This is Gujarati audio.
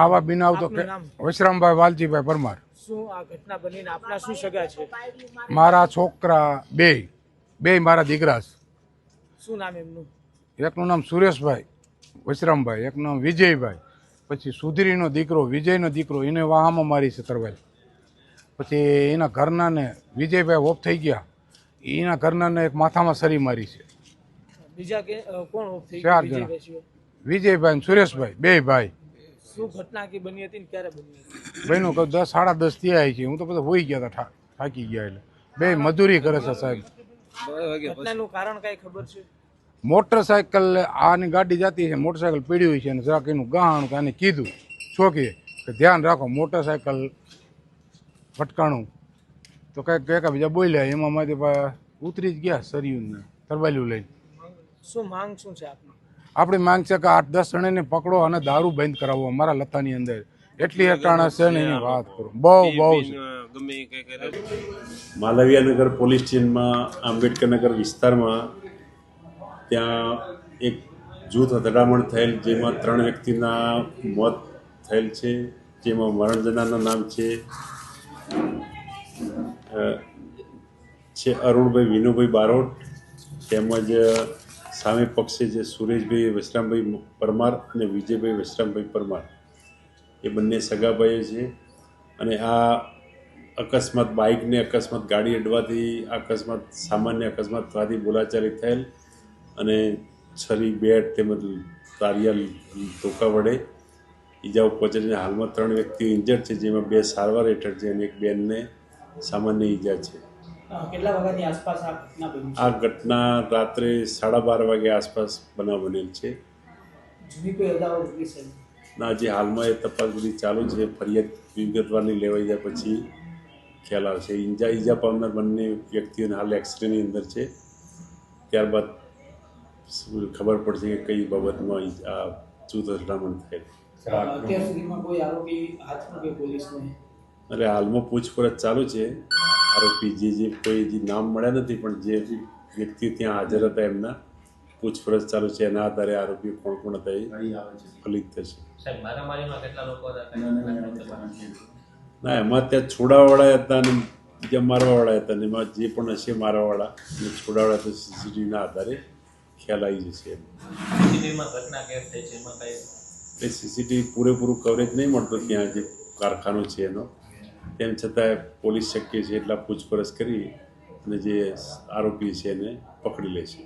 આવા બનાવ તો વશરામભાઈ વાલજીભાઈ પરમાર. શું આ ઘટના બનીને આપના શું સગા છે? મારા છોકરા બે મારા દીકરા છે. શું નામ એમનું? એકનું નામ સુરેશભાઈ વશરામભાઈ, એકનું નામ વિજયભાઈ, પછી સુધીરીનો દીકરો વિજયનો દીકરો એને વાહામાં મારી છે તરવાલ. પછી એના ઘરનાને વિજયભાઈ ઓફ થઈ ગયા, એના ઘરનાને એક માથામાં સરી મારી છે. બીજા કોણ ઓફ થઈ 4 જણા, વિજયભાઈ અને સુરેશભાઈ, બે ભાઈ. શું ઘટના કી બની હતી ને ક્યારે બની હતી? બહેનો 10 સાડા 10 થયા છે. હું તો બધા હોઈ ગયા હતા, થાકી ગયા. એટલે બે મજૂરી કરે છે સાહેબ. ઘટનાનું કારણ કઈ ખબર છે? મોટરસાયકલ આની ગાડી જતી છે, મોટરસાયકલ પીડી હોય છે અને જરાક એનું ગાહણ કે આને કીધું છોકરીએ કે ધ્યાન રાખો મોટરસાયકલ ભટકાણું, તો કંઈક બીજા બોલ્યા, એમાં માંથી ઉતરી જ ગયા સરિયુંને તરબાલ્યું લઈને. શું માંગ શું છે આપની? આપણી માંગ છે કે 8-10 જણાને પકડો અને દારૂ બંધ કરાવો અમારા લતાની અંદર. એટલી અટાણા છે ને એની વાત કરો, બહુ માલવીયાનગર પોલીસ સ્ટેશનમાં આંબેડકરનગર વિસ્તારમાં ત્યાં એક જૂથ અથડામણ થયેલ, જેમાં 3 વ્યક્તિના મોત થયેલ છે. જેમાં મરણ જનારના નામ છે અરુણભાઈ વિનુભાઈ બારોટ, તેમજ સામે પક્ષે જે સુરેશભાઈ વશરામભાઈ પરમાર અને વિજયભાઈ વશરામભાઈ પરમાર, એ બંને સગાભાઈઓ છે. અને આ અકસ્માત બાઇકને અકસ્માત ગાડી અડવાથી અકસ્માત સામાન્ય અકસ્માત થવાથી બોલાચાલી થયેલ અને છરી, બેટ તેમજ તારિયા ધોકા વડે ઈજાઓ પહોંચીને હાલમાં 3 વ્યક્તિઓ ઇન્જર્ડ છે, જેમાં 2 સારવાર હેઠળ છે અને એક બેનને સામાન્ય ઈજા છે. કેટલા વાગ્યાની આસપાસ આ ઘટના બની? આ ઘટના રાત્રે 12:30 વાગ્યા આસપાસ બનાવ બનેલ છે. જૂની કોઈ અદાવત હતી છે? ના, જે હાલમાં એ તપાસ બધી ચાલુ છે. ફરિયાદ વિગતવારની લેવાઈ જાય પછી ખ્યાલ આવશે. ઈજા પામનાર બંને વ્યક્તિઓને હાલ એક્સરેની અંદર છે. ત્યારબાદ ખબર પડશે કે કઈ બાબતમાં આ જૂથ અથડામણ થયેલ. અત્યાર સુધીમાં કોઈ આરોપી હાથમાં કે પોલીસને? અરે હાલમાં પૂછપરછ ચાલુ છે. આરોપી જે કોઈ નામ મળ્યા નથી, પણ જે વ્યક્તિઓ ત્યાં હાજર હતા એમના પૂછપરછ ચાલુ છે. એના આધારે આરોપીઓ કોણ હતા એ ફલિત થશે. ના, એમાં ત્યાં છોડાવાળા હતા અને બીજા મારવાવાળા હતા, અને એમાં જે પણ હશે મારવાવાળા અને છોડાવાળા તો સીસીટીવીના આધારે ખ્યાલ આવી જશે. એ સીસીટીવી પૂરેપૂરું કવરેજ નહીં મળતું ત્યાં જે કારખાનું છે એનો, તેમ છતાં પોલીસ શક્ય છે એટલા પૂછપરછ કરી અને જે આરોપી છે એને પકડી લેશે.